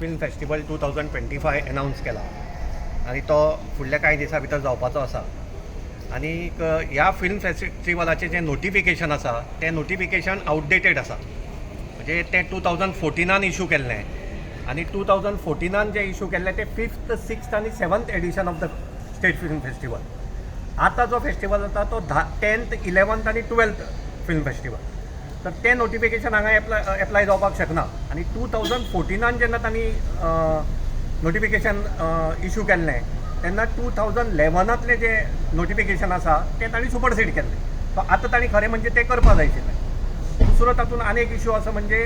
Film festival 2025 announce केला आणि तो फुडल्या कांय दिसां भितर जावपाचो आसा. आनी ह्या फिल्म फेस्टिवलाचें जें नोटिफिकेशन आसा तें नोटिफिकेशन आउटडेटेड आसा. म्हणजे तें 2014 इशू केल्लें आनी 2014 जें इशू केल्लें तें 5th, 6th आनी 7th edition of the state film festival. आतां जो फेस्टिवल जाता तो 10th, 11th आनी 12th फिल्म फेस्टिवल. तर तें नोटिफिकेशन हांगा एप्लाय जावपाक शकना. आनी 2014 जेन्ना तांणी नोटिफिकेशन इशू केल्लें तेन्ना 2011तलें जें नोटिफिकेशन आसा तें तांणी सुपरसीड केल्लें. सो आतां तांणी खरें म्हणजे तें करपा जाय आशिल्लें. दुसरो तातूंत आनी एक इशू आसा म्हणजे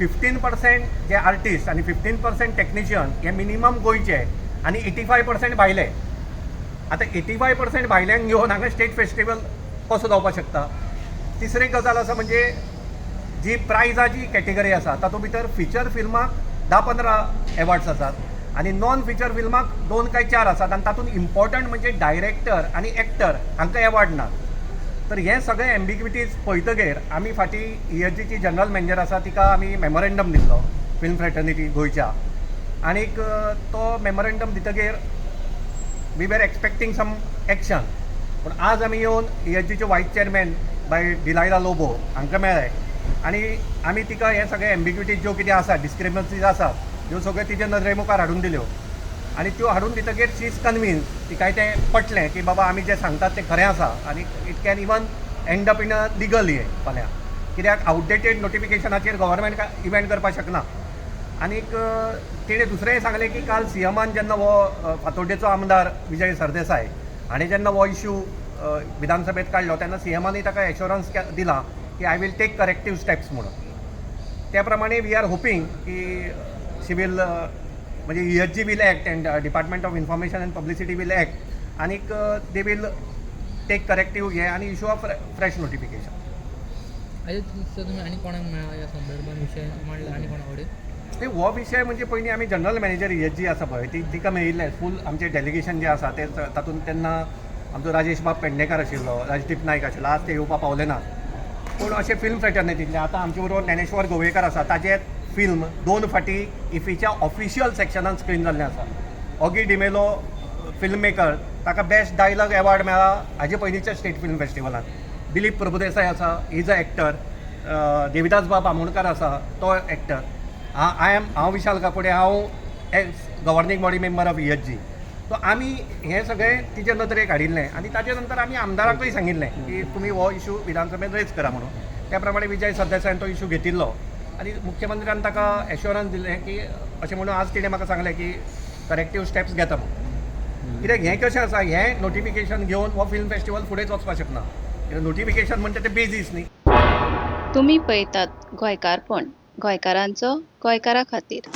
15% जे आर्टिस्ट आनी 15% टेक्निशियन हे मिनिमम गोंयचे आनी 85% भायले. आतां 85% भायल्यांक घेवन हांगा स्टेट फेस्टिवल कसो जावपाक शकता. तिसरी गजाल आसा म्हणजे जी प्रायजाची कॅटेगरी आसा तातूंत भितर फिचर फिल्माक 10-15 एवॉर्ड्स आसात आनी नॉन फिचर फिल्माक 2 काय 4 आसात. आनी तातूंत इम्पॉर्टंट म्हणजे डायरेक्टर आनी एक्टर हांकां एवॉर्ड ना. तर हे सगळे एम्बिग्विटीज पळयतगेर आमी फाटीं ESGची जनरल मॅनेजर आसा तिका आमी मेमोरेंडम दिल्लो फिल्म फ्रेटर्निटी गोंयच्या. आनीक तो memorandum दितगेर we were एक्सपेक्टींग some action. पूण आज आमी येवन ESGचे वायस चेअरमॅन बाय डिलायरा लोबो हांकां मेळ्ळे आनी आमी तिका हे सगळे एम्बिग्विटीज ज्यो कितें आसा डिस्क्रिपन्सीज आसात ह्यो सगळ्यो तिच्या नदरे मुखार हाडून दिल्यो. आनी त्यो हाडून दितगेर शी इज कन्विन्स तिकाय तें पटलें की बाबा आमी जें सांगतात तें खरें आसा आनी it can even end up in a legal हे फाल्यां. कित्याक आउटडेटेड नोटिफिकेशनाचेर गव्हर्मेंट इव्हेंट करपाक शकना. आनीक तिणें दुसरेंय सांगलें की काल सीएमान जेन्ना हो फातोड्डेचो आमदार विजय सरदेसाय हाणें जेन्ना हो इशू विधानसभेत काडलो तेन्ना सीएमानी ताका एश्युरन्स दिला की I will take corrective steps म्हणून. त्या प्रमाणे वी आर होपींग की शी वील म्हणजे ESG will act and department of information and publicity will act आनीक दे वील टेक करेक्टीव हे आनी issue of fresh notification. Sir तुम्ही आणि कोणाक मेळ्ळा ह्या संदर्भात विशय मांडला आणि कोणा कडेन? ते हो विशय म्हणजे पयलीं आमी जनरल मॅनेजर ESG आसा पळय तिका मेळिल्लें फूल आमचें डेलिगेशन जें आसा तें तातूंत तेन्ना आमचो राजेश बाब पेडणेकर आशिल्लो, राजदीप नायक आशिल्लो. आज ते येवपा पावले ना. पूण अशें फिल्म फ्रेटर्निटींतले आतां आमचे बरोबर ज्ञानेश्वर गोवेकर आसा. ताजें फिल्म 2 फाटीं इफीच्या ऑफिशियल सेक्शनान स्क्रीन जाल्लें आसा. ऑगी डिमेलो फिल्म मेकर ताका बेस्ट डायलॉग एवॉर्ड मेळ्ळा हाजे पयलींच्या स्टेट फिल्म फेस्टिवलान. दिलीप प्रभुदेसाय आसा, इज अ एक्टर. देविदास बाब आमोणकार आसा, तो एक्टर. हांव विशाल काकोडे, हांव governing body member of ESG. So आमी हें सगळें तिचे नदरेक हाडिल्लें आनी ताचे नंतर आमी आमदाराकूय सांगिल्लें की तुमी हो इशू विधानसभेत रेज करा म्हणून. त्या प्रमाणे विजय सरदेसायन तो इशू घेतिल्लो आनी मुख्यमंत्र्यान ताका एश्युरन्स दिलें की अशें म्हणून आज तिणें म्हाका सांगलें की करेक्टीव स्टेप्स घेता म्हणून. कित्याक हें कशें आसा हें नोटिफिकेशन घेवन हो फिल्म फेस्टिवल फुडेंच वचपाक शकना. कित्याक नोटिफिकेशन म्हणजे तें बेजीस न्ही. तुम्ही पळयतात गोंयकारपण, गोंयकारांचो गोंयकारा खातीर.